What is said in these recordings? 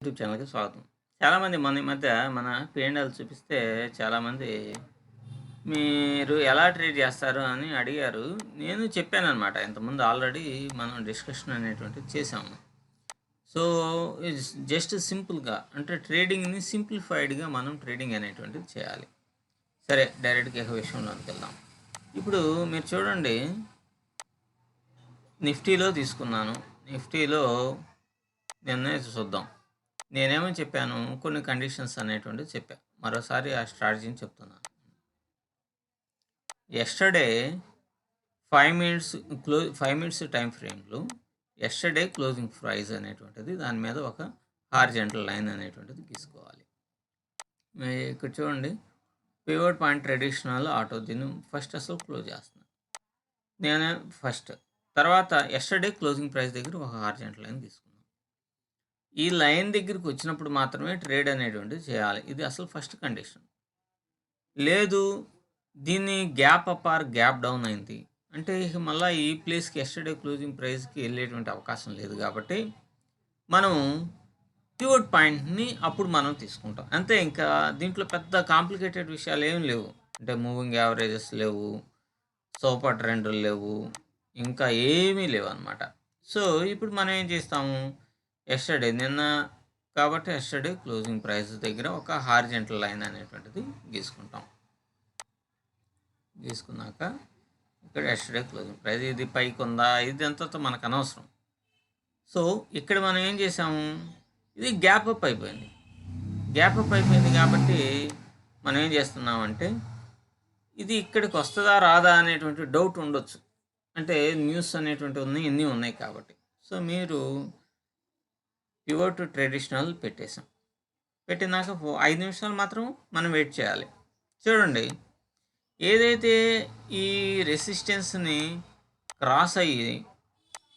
YouTube ఛానల్‌కి స్వాగతం. చాలామంది మన ఈ మధ్య మన P&L చూపిస్తే చాలామంది మీరు ఎలా ట్రేడ్ చేస్తారు అని అడిగారు. నేను చెప్పాననమాట. ఇంతకుముందు ఆల్రెడీ మనం డిస్కషన్ అనేటువంటిది చేసాము. సో, ఇట్స్ జస్ట్ సింపుల్‌గా అంటే ట్రేడింగ్‌ని సింప్లిఫైడ్‌గా మనం ట్రేడింగ్ అనేటువంటిది చేయాలి. సరే డైరెక్ట్‌గా ఇక విషయంలోకెళ్దాం. ఇప్పుడు మీరు చూడండి నిఫ్టీలో తీసుకున్నాను. నిఫ్టీలో నిన్నే చూద్దాం. నేనేమని చెప్పాను, కొన్ని కండిషన్స్ అనేటువంటివి చెప్పా. మరోసారి ఆ స్ట్రాటజీని చెప్తున్నాను. యెస్టర్‌డే 5 మినిట్స్ 5 మినిట్స్ టైమ్ ఫ్రేమ్‌లో యెస్టర్‌డే క్లోజింగ్ ప్రైస్ అనేటువంటిది దాని మీద ఒక హారిజాంటల్ లైన్ అనేటువంటిది గీసుకోవాలి. ఇక్కడ చూడండి పివట్ పాయింట్ ట్రెడిషనల్ ఆటో దీన్ని ఫస్ట్ అసలు క్లోజ్ చేస్తున్నాను. నేను ఫస్ట్ తర్వాత యెస్టర్‌డే క్లోజింగ్ ప్రైస్ దగ్గర ఒక హారిజాంటల్ లైన్ తీసుకున్నాను. ఈ లైన్ దగ్గరికి వచ్చినప్పుడు మాత్రమే ట్రేడ్ అనేటువంటిది చేయాలి. ఇది అసలు ఫస్ట్ కండిషన్. లేదు దీన్ని gap up or gap down అయింది అంటే ఇక మళ్ళీ ఈ ప్లేస్కి యెస్టర్‌డే క్లోజింగ్ ప్రైస్‌కి వెళ్ళేటువంటి అవకాశం లేదు కాబట్టి మనం పివట్ పాయింట్‌ని అప్పుడు మనం తీసుకుంటాం. అంతే ఇంకా దీంట్లో పెద్ద కాంప్లికేటెడ్ విషయాలు ఏమి లేవు. అంటే మూవింగ్ యావరేజెస్ లేవు, సూపర్ ట్రెండ్‌లు లేవు, ఇంకా ఏమీ లేవన్నమాట. సో, ఇప్పుడు మనం ఏం చేస్తాము యెస్టర్‌డే నిన్న కాబట్టి యెస్టర్‌డే క్లోజింగ్ ప్రైస్ దగ్గర ఒక హారిజాంటల్ లైన్ అనేటువంటిది గీసుకుంటాం. గీసుకున్నాక ఇక్కడ యెస్టర్‌డే క్లోజింగ్ ప్రైస్ ఇది పైకి ఉందా ఇది ఎంతో మనకు అనవసరం. సో, ఇక్కడ మనం ఏం చేసాము ఇది గ్యాప్ అప్ అయిపోయింది. గ్యాప్ అప్ అయిపోయింది కాబట్టి మనం ఏం చేస్తున్నామంటే ఇది ఇక్కడికి వస్తుందా రాదా అనేటువంటి డౌట్ ఉండొచ్చు. అంటే న్యూస్ అనేటువంటివి ఉన్నాయి ఇన్ని ఉన్నాయి కాబట్టి. సో, మీరు పివట్ ట్రెడిషనల్ పెట్టేసాం. పెట్టినాక 5 నిమిషాలు మాత్రం మనం వెయిట్ చేయాలి. చూడండి ఏదైతే ఈ రెసిస్టెన్స్‌ని క్రాస్ అయ్యి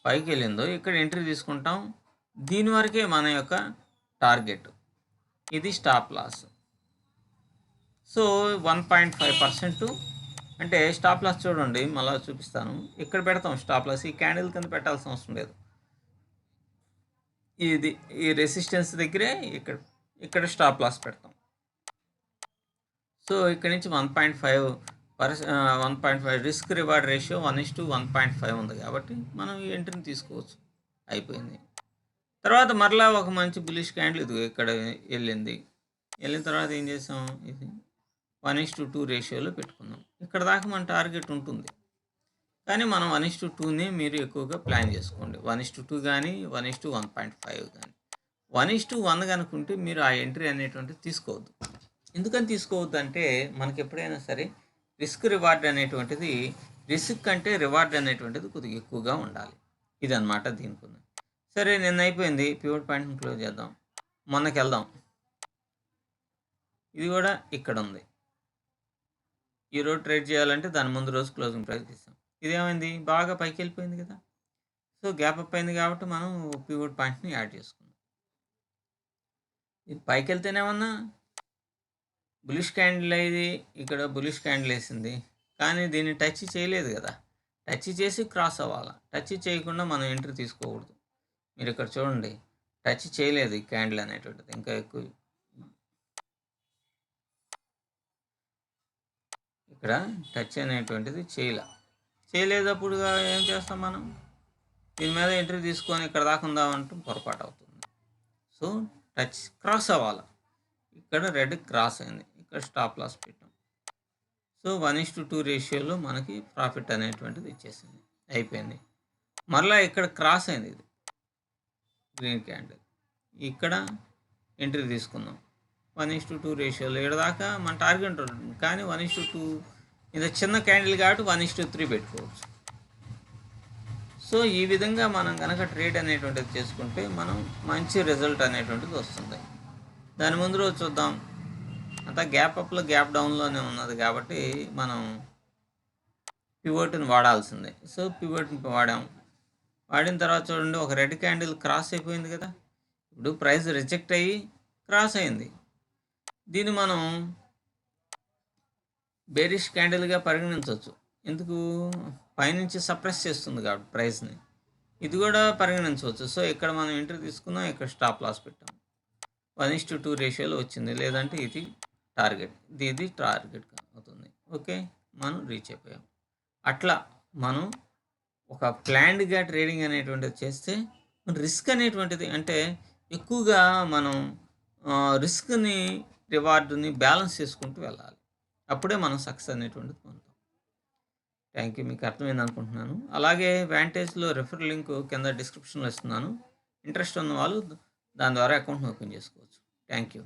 పైకి వెళ్ళిందో ఇక్కడ ఎంట్రీ తీసుకుంటాం. దీని వరకే మన యొక్క టార్గెట్. ఇది స్టాప్ లాస్. సో, 1.5% అంటే స్టాప్ లాస్ చూడండి మళ్ళీ చూపిస్తాను. ఇక్కడ పెడతాం స్టాప్ లాస్. ఈ క్యాండిల్ కింద పెట్టాల్సిన అవసరం లేదు. ఇది ఈ రెసిస్టెన్స్ దగ్గరే ఇక్కడ స్టాప్ లాస్ పెడతాం. సో, ఇక్కడ నుంచి 1.5 రిస్క్ రివార్డ్ రేషియో 1:1.5 ఉంది కాబట్టి మనం ఈ ఎంట్రీని తీసుకోవచ్చు. అయిపోయింది. తర్వాత మరలా ఒక మంచి బులిష్ క్యాండిల్ ఇది ఇక్కడ వెళ్ళింది. వెళ్ళిన తర్వాత ఏం చేసాం ఇది 1:2 రేషియోలో పెట్టుకున్నాం. ఇక్కడ దాకా మన టార్గెట్ ఉంటుంది. కానీ మనం 1:2ని మీరు ఎక్కువగా ప్లాన్ చేసుకోండి. 1:2 కానీ 1:1.5 కానీ 1:1 కనుకుంటే మీరు ఆ ఎంట్రీ అనేటువంటిది తీసుకోవద్దు. ఎందుకని తీసుకోవద్దు అంటే మనకి ఎప్పుడైనా సరే రిస్క్ రివార్డ్ అనేటువంటిది రిస్క్ కంటే రివార్డ్ అనేటువంటిది కొద్దిగా ఎక్కువగా ఉండాలి. ఇదన్నమాట దీనికి ఉంది. సరే నిన్న అయిపోయింది పివట్ పాయింట్ని క్లోజ్ చేద్దాం. మొన్నకి వెళ్దాం. ఇది కూడా ఇక్కడ ఉంది. ఈరోజు ట్రేడ్ చేయాలంటే దాని ముందు రోజు క్లోజింగ్ ప్రైస్ తీసాం. ఇదేమైంది బాగా పైకి వెళ్ళిపోయింది కదా. సో, గ్యాప్ అప్ అయింది కాబట్టి మనం పివట్ పాయింట్ని యాడ్ చేసుకున్నాం. ఇది పైకి వెళ్తేనేమన్నా బులిష్ క్యాండిల్ ఇది ఇక్కడ బులిష్ క్యాండిల్ వేసింది కానీ దీన్ని టచ్ చేయలేదు కదా. టచ్ చేసి క్రాస్ అవ్వాలి. టచ్ చేయకుండా మనం ఎంట్రీ తీసుకోకూడదు. మీరు ఇక్కడ చూడండి టచ్ చేయలేదు ఈ క్యాండిల్ అనేటువంటిది. ఇంకా ఎక్కువ ఇక్కడ టచ్ అనేటువంటిది చేయలేదప్పుడు ఏం చేస్తాం మనం దీని మీద ఎంట్రీ తీసుకొని ఇక్కడ దాకా ఉందామంటే పొరపాటు అవుతుంది. సో, టచ్ క్రాస్ అవ్వాలి. ఇక్కడ రెడ్ క్రాస్ అయింది. ఇక్కడ స్టాప్ లాస్ పెట్టాం. సో, 1:2 రేషియోలో మనకి ప్రాఫిట్ అనేటువంటిది ఇచ్చేసింది. అయిపోయింది. మరలా ఇక్కడ క్రాస్ అయింది ఇది గ్రీన్ క్యాండిల్. ఇక్కడ ఎంట్రీ తీసుకుందాం. 1:2 రేషియోలో ఇక్కడ దాకా మన టార్గెట్ ఉంటుంది. కానీ 1:2 ఇది చిన్న క్యాండిల్ కాబట్టి 1:3 పెట్టుకోవచ్చు. సో, ఈ విధంగా మనం కనుక ట్రేడ్ అనేటువంటిది చేసుకుంటే మనం మంచి రిజల్ట్ అనేటువంటిది వస్తుంది. దాని ముందు రోజు చూద్దాం. అంతా గ్యాప్ అప్లో గ్యాప్ డౌన్లోనే ఉన్నది కాబట్టి మనం పివట్ని వాడాల్సిందే. సో, పివట్ని వాడిన తర్వాత చూడండి ఒక రెడ్ క్యాండిల్ క్రాస్ అయిపోయింది కదా. ఇప్పుడు ప్రైస్ రిజెక్ట్ అయ్యి క్రాస్ అయింది. దీన్ని మనం బేరిష్ క్యాండిల్గా పరిగణించవచ్చు. ఎందుకు పైనుంచి సప్రెస్ చేస్తుంది కాబట్టి ప్రైస్ని. ఇది కూడా పరిగణించవచ్చు. సో, ఇక్కడ మనం ఎంట్రీ తీసుకున్నాం. ఇక్కడ స్టాప్ లాస్ పెట్టాం. 1:2 రేషియోలో వచ్చింది, లేదంటే ఇది టార్గెట్, ఇది టార్గెట్ అవుతుంది. ఓకే, మనం రీచ్ అయిపోయాం. అట్లా మనం ఒక ప్లాన్డ్గా ట్రేడింగ్ అనేటువంటిది చేస్తే రిస్క్ అనేటువంటిది అంటే ఎక్కువగా మనం రిస్క్ని రివార్డుని బ్యాలెన్స్ చేసుకుంటూ వెళ్ళాలి. అప్పుడే మనం సక్సెస్ అనేటువంటిది పొందుతాం. థ్యాంక్ యూ, మీకు అర్థమైంది అనుకుంటున్నాను. అలాగే వ్యాంటేజ్లో రెఫర్ లింక్ కింద డిస్క్రిప్షన్లో ఇస్తున్నాను. ఇంట్రెస్ట్ ఉన్న వాళ్ళు దాని ద్వారా అకౌంట్ని ఓపెన్ చేసుకోవచ్చు. Thank you.